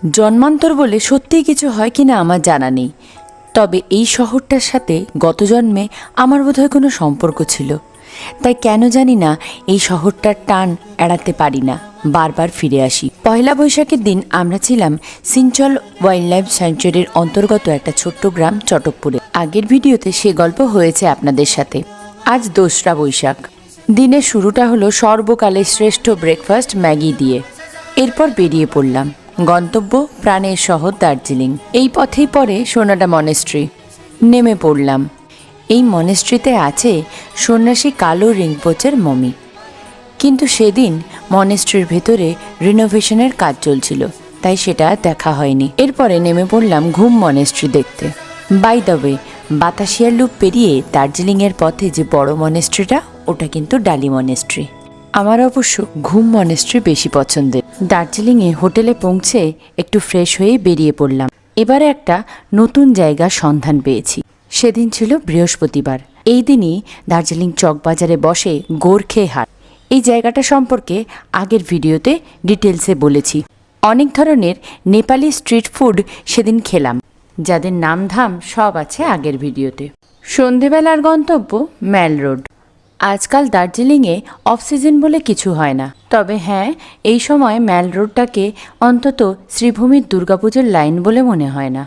জন্মান্তর বলে সত্যিই কিছু হয় কিনা আমার জানা নেই, তবে এই শহরটার সাথে গত জন্মে আমার বোধহয় কোনো সম্পর্ক ছিল। তাই কেন জানি না এই শহরটার টান এড়াতে পারি না, বারবার ফিরে আসি। পয়লা বৈশাখের দিন আমরা ছিলাম সিঞ্চল ওয়াইল্ড লাইফ স্যাংচুয়ারির অন্তর্গত একটা ছোট্ট গ্রাম চটকপুরে। আগের ভিডিওতে সে গল্প হয়েছে আপনাদের সাথে। আজ 2রা বৈশাখ। দিনের শুরুটা হলো সর্বকালের শ্রেষ্ঠ ব্রেকফাস্ট ম্যাগি দিয়ে। এরপর বেরিয়ে পড়লাম। গন্তব্য প্রাণের শহর দার্জিলিং। এই পথেই পড়ে সোনাডা মনেস্ট্রি। নেমে পড়লাম। এই মনেস্ট্রিতে আছে সন্ন্যাসী কালো রিংপোচের মমি, কিন্তু সেদিন মনেস্ট্রির ভেতরে রিনোভেশনের কাজ চলছিল, তাই সেটা দেখা হয়নি। এরপরে নেমে পড়লাম ঘুম মনেস্ট্রি দেখতে। বাই দ্য ওয়ে, বাতাসিয়ার লুপ পেরিয়ে দার্জিলিংয়ের পথে যে বড় মনেস্ট্রিটা, ওটা কিন্তু ডালি মনেস্ট্রি। আমার অবশ্য ঘুম মনেস্ট্রি বেশি পছন্দের। দার্জিলিংয়ে হোটেলে পৌঁছে একটু ফ্রেশ হয়ে বেরিয়ে পড়লাম। এবারে একটা নতুন জায়গার সন্ধান পেয়েছি। সেদিন ছিল বৃহস্পতিবার। এই দিনই দার্জিলিং চকবাজারে বসে গোর্খে হাট। এই জায়গাটা সম্পর্কে আগের ভিডিওতে ডিটেলসে বলেছি। অনেক ধরনের নেপালি স্ট্রিট ফুড সেদিন খেলাম, যাদের নামধাম সব আছে আগের ভিডিওতে। সন্ধেবেলার গন্তব্য ম্যাল রোড। আজকাল দার্জিলিংয়ে অফ সিজন বলে কিছু হয় না, তবে হ্যাঁ, এই সময় ম্যাল রোডটাকে অন্তত শ্রীভূমির দুর্গাপুজোর লাইন বলে মনে হয় না।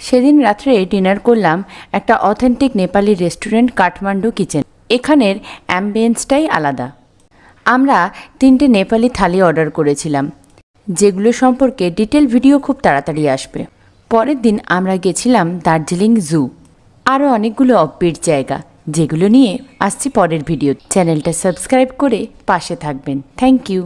সেদিন রাত্রে ডিনার করলাম একটা authentic Nepali restaurant, Kathmandu kitchen. এখানের অ্যাম্বিয়েন্সটাই আলাদা। আমরা 3টে নেপালি থালি অর্ডার করেছিলাম, যেগুলো সম্পর্কে ডিটেল ভিডিও খুব তাড়াতাড়ি আসবে। পরের দিন আমরা গেছিলাম দার্জিলিং জু। আরও অনেকগুলো অফবিট জায়গা, যেগুলো নিয়ে আসছি পরের ভিডিও। চ্যানেলটা সাবস্ক্রাইব করে পাশে থাকবেন। Thank you.